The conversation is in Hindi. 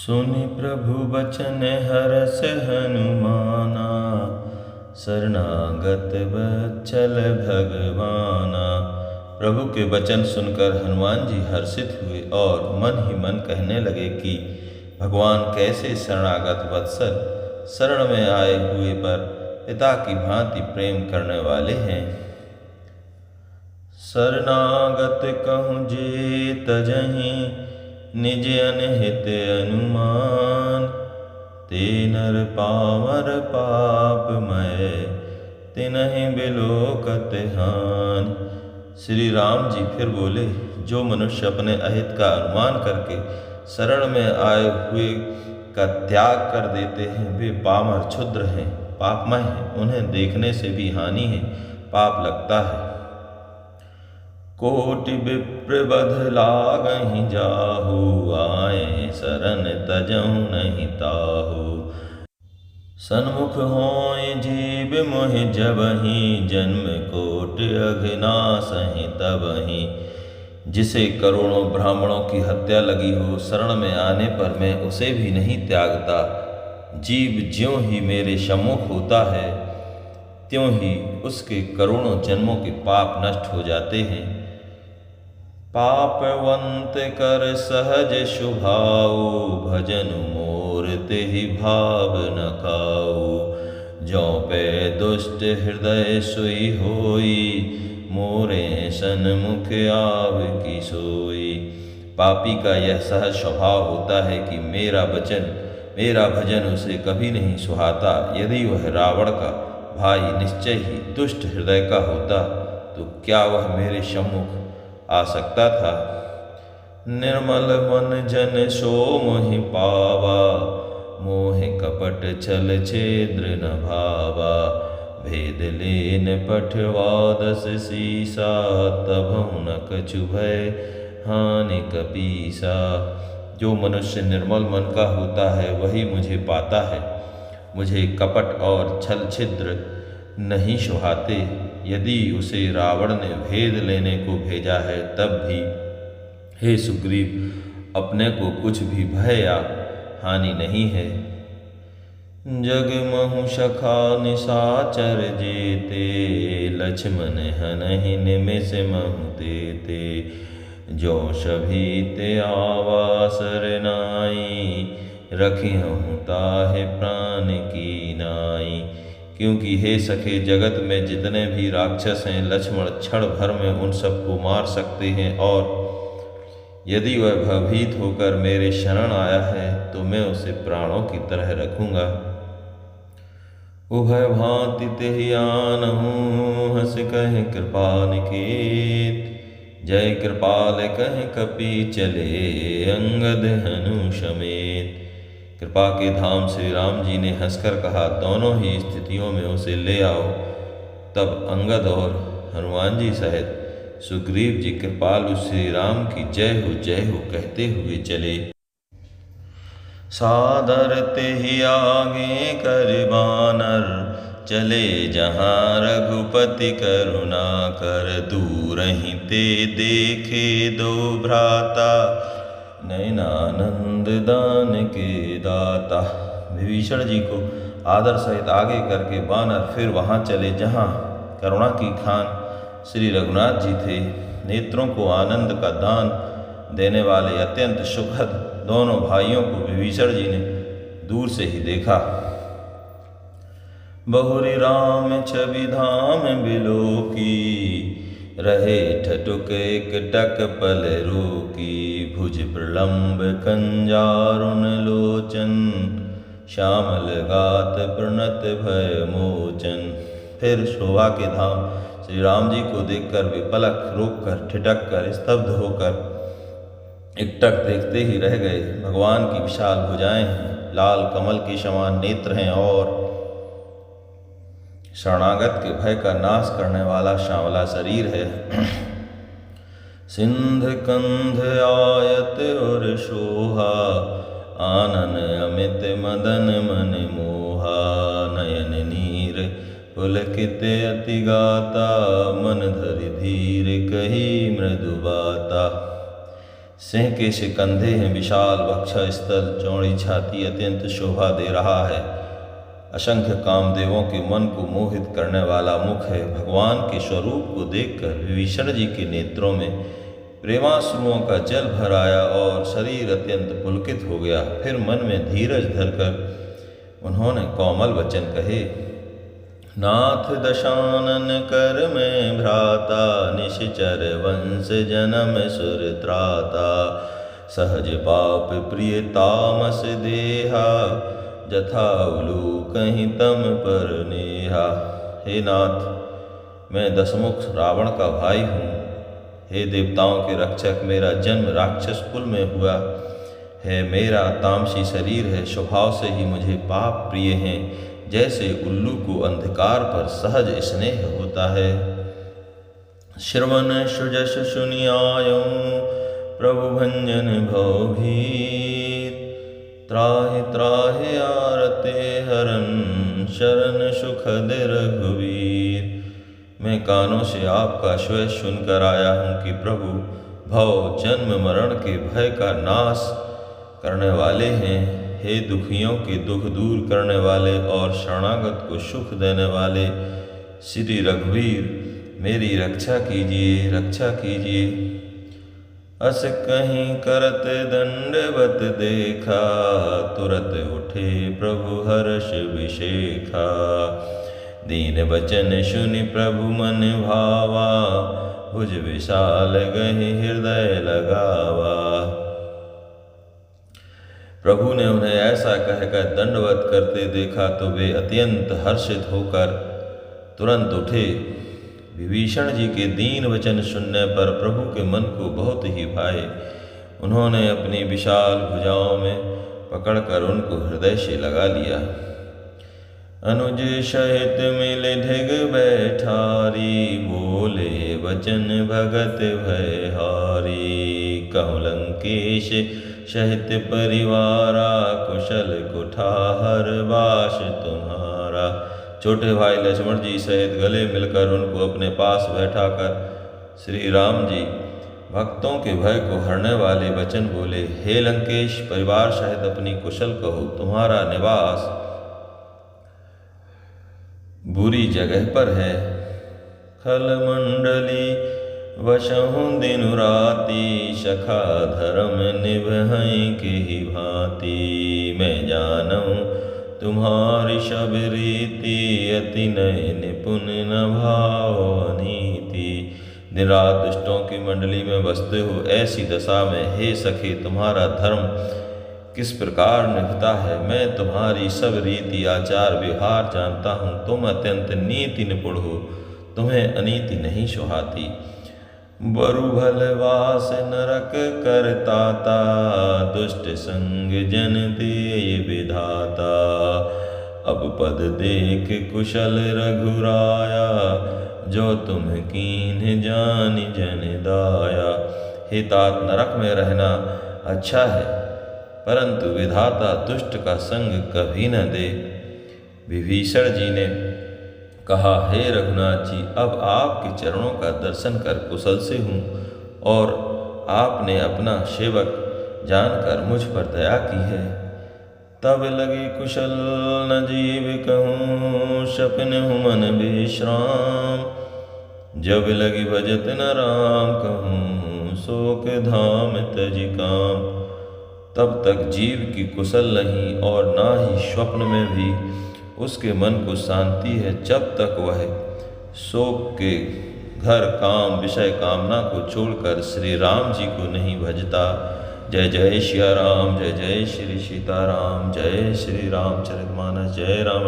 सुनि प्रभु बचन हरस हनुमाना, शरणागत वत्सल भगवाना। प्रभु के वचन सुनकर हनुमान जी हर्षित हुए और मन ही मन कहने लगे कि भगवान कैसे शरणागत वत्सल, शरण में आए हुए पर पिता की भांति प्रेम करने वाले हैं। शरणागत कहूँ जे तजहि, निज अनहित अनुमान। ते नर पामर पापमय, तिनहि बिलोकत हानि। श्री राम जी फिर बोले, जो मनुष्य अपने अहित का अनुमान करके शरण में आए हुए का त्याग कर देते हैं, वे पामर क्षुद्र हैं, पापमय हैं, उन्हें देखने से भी हानि है, पाप लगता है। कोटि विप्र बध लागहि जाहु, आए शरण तजहु नहीं ताहु। सन्मुख होय जीव मोहि जबहि, जन्म कोट अघनासहि तबहि। जिसे करोड़ों ब्राह्मणों की हत्या लगी हो, शरण में आने पर मैं उसे भी नहीं त्यागता। जीव ज्यों ही मेरे सम्मुख होता है, त्यों ही उसके करोड़ों जन्मों के पाप नष्ट हो जाते हैं। पापवंत कर सहज शुभाऊ, भजन मोर तेहि भाव न खाऊ। ज्यों पे दुष्ट हृदय सोई होई, मोरे सन्मुख आव की सोई। पापी का यह सहज स्वभाव होता है कि मेरा भजन उसे कभी नहीं सुहाता। यदि वह रावण का भाई निश्चय ही दुष्ट हृदय का होता, तो क्या वह मेरे सम्मुख आ सकता था। निर्मल मन जन सो मोहि पावा, मोह कपट छल छिद्र न भावा। भेद लेन पठवा दस सीसा, तबहु न कछु भय हानि कपीसा। जो मनुष्य निर्मल मन का होता है, वही मुझे पाता है। मुझे कपट और छल छिद्र नहीं सुहाते। यदि उसे रावण ने भेद लेने को भेजा है, तब भी हे सुग्रीव, अपने को कुछ भी भय या हानि नहीं है। जग महु सखा निशाचर जेते, लक्ष्मण हनहि निमिष महु तेते। जो सभी ते आवा सरनाई, रखिहु ताहि प्राण की नाई। क्योंकि हे सखे, जगत में जितने भी राक्षस हैं, लक्ष्मण क्षण भर में उन सबको मार सकते हैं, और यदि वह भयभीत होकर मेरे शरण आया है, तो मैं उसे प्राणों की तरह रखूंगा। उभय भांति तेहि आनहु, हस कहि कृपा निकेत। जय कृपाल कहि कपि चले, अंगद हनु समेत। कृपा के धाम श्री राम जी ने हंसकर कहा, दोनों ही स्थितियों में उसे ले आओ। तब अंगद और हनुमान जी सहित सुग्रीव जी कृपालु श्री राम की जय हो कहते हुए चले। सादर तेहि आगे कर बानर, चले जहाँ रघुपति करुणा कर। दूर ही ते देखे दो भ्राता, नयनानंद दान के दाता। विभीषण जी को आदर सहित आगे करके बानर फिर वहाँ चले जहाँ करुणा की खान श्री रघुनाथ जी थे। नेत्रों को आनंद का दान देने वाले अत्यंत सुखद दोनों भाइयों को विभीषण जी ने दूर से ही देखा। बहुरी राम छवि धाम बिलोकी, रहे ठटुक एक टक पल रोकी। भुज प्रलंब कंजारुन लोचन, श्यामल गात प्रणत भय मोचन। फिर शोभा के धाम श्री राम जी को देखकर वे पलक रोक कर, ठिठक कर, स्तब्ध होकर एकटक देखते ही रह गए। भगवान की विशाल भुजाएं हैं, लाल कमल के समान नेत्र हैं, और शरणागत के भय का नाश करने वाला श्यामला शरीर है। सिंध कंध आयत और शोहा, आनन अमित मदन मन मोहा। नयन नीर पुलकित अति गाता, मन धरि धीर कही मृदु बाता। सिंह के से कंधे हैं विशाल, वक्ष स्थल चौड़ी छाती अत्यंत शोभा दे रहा है। असंख्य कामदेवों के मन को मोहित करने वाला मुख है। भगवान के स्वरूप को देखकर विभीषण जी के नेत्रों में प्रेमाश्रुओं का जल भर आया और शरीर अत्यंत पुलकित हो गया। फिर मन में धीरज धरकर उन्होंने कोमल वचन कहे, नाथ दशानन कर में भ्राता, निश्चर वंश जन्म सुर त्राता, सहज पाप प्रिय तामस देहा, जथा उलू कहीं तम पर नेहा। हे नाथ, मैं दशमुख रावण का भाई हूँ। हे देवताओं के रक्षक, मेरा जन्म राक्षस कुल में हुआ है। मेरा तामसी शरीर है, स्वभाव से ही मुझे पाप प्रिय हैं। जैसे उल्लू को अंधकार पर सहज स्नेह होता है। श्रवण सुजस सुनियायो प्रभु भंजन भवभीर, त्राहि त्राहि आरते हरन, शरण सुखद रघुवीर। मैं कानों से आपका श्वेत सुनकर आया हूँ कि प्रभु भव जन्म मरण के भय का नाश करने वाले हैं। हे दुखियों के दुख दूर करने वाले और शरणागत को सुख देने वाले श्री रघुवीर, मेरी रक्षा कीजिए, रक्षा कीजिए। अस कहीं करत दंडवत देखा, तुरत उठे प्रभु हर्ष विशेखा। दीन वचन सुनि प्रभु मन भावा, भुज विशाल गहि हृदय लगावा। प्रभु ने उन्हें ऐसा कहकर दंडवत करते देखा तो वे अत्यंत हर्षित होकर तुरंत उठे। विभीषण जी के दीन वचन सुनने पर प्रभु के मन को बहुत ही भाए। उन्होंने अपनी विशाल भुजाओं में पकड़कर उनको हृदय से लगा लिया। अनुज सहित मिल ढिग बैठारी, बोले वचन भगत भयहारी। कहूँ लंकेश सहित परिवारा, कुशल कुठार बास तुम्हारा। छोटे भाई लक्ष्मण जी सहित गले मिलकर उनको अपने पास बैठाकर श्री राम जी भक्तों के भय को हरने वाले वचन बोले। हे लंकेश, परिवार सहित अपनी कुशल कहो। तुम्हारा निवास बुरी जगह पर है। खल मंडली वशहु दिन राति, सखा धर्म निभहि के ही भांति। मैं जानूं तुम्हारी सब रीति, अति नय निपुण न भाव नीति। दिन रात दुष्टों की मंडली में बसते हो, ऐसी दशा में हे सखे तुम्हारा धर्म किस प्रकार निभता है। मैं तुम्हारी सब रीति आचार व्यवहार जानता हूँ। तुम अत्यंत नीति निपुण हो, तुम्हें अनीति नहीं सुहाती। बरु भलवास नरक करताता, दुष्ट संग जन देय विधाता। अब पद देख कुशल रघुराया, जो तुम कीन्ह जानि जन दाया। हे तात, नरक में रहना अच्छा है, परंतु विधाता दुष्ट का संग कभी न दे। विभीषण जी ने कहा, हे रघुनाथ जी, अब आपके चरणों का दर्शन कर कुशल से हूँ और आपने अपना सेवक जानकर मुझ पर दया की है। तब लगे कुशल न जीव कहूँ, सपनहु मन विश्राम। जब लगी भजत न राम कहूँ, शोक धाम तज काम। तब तक जीव की कुशल नहीं और ना ही स्वप्न में भी उसके मन को शांति है, जब तक वह शोक के घर काम विषय कामना को छोड़कर श्री राम जी को नहीं भजता। जय जय श्री राम, जय जय श्री सीताराम, जय श्री रामचरितमानस, जय राम।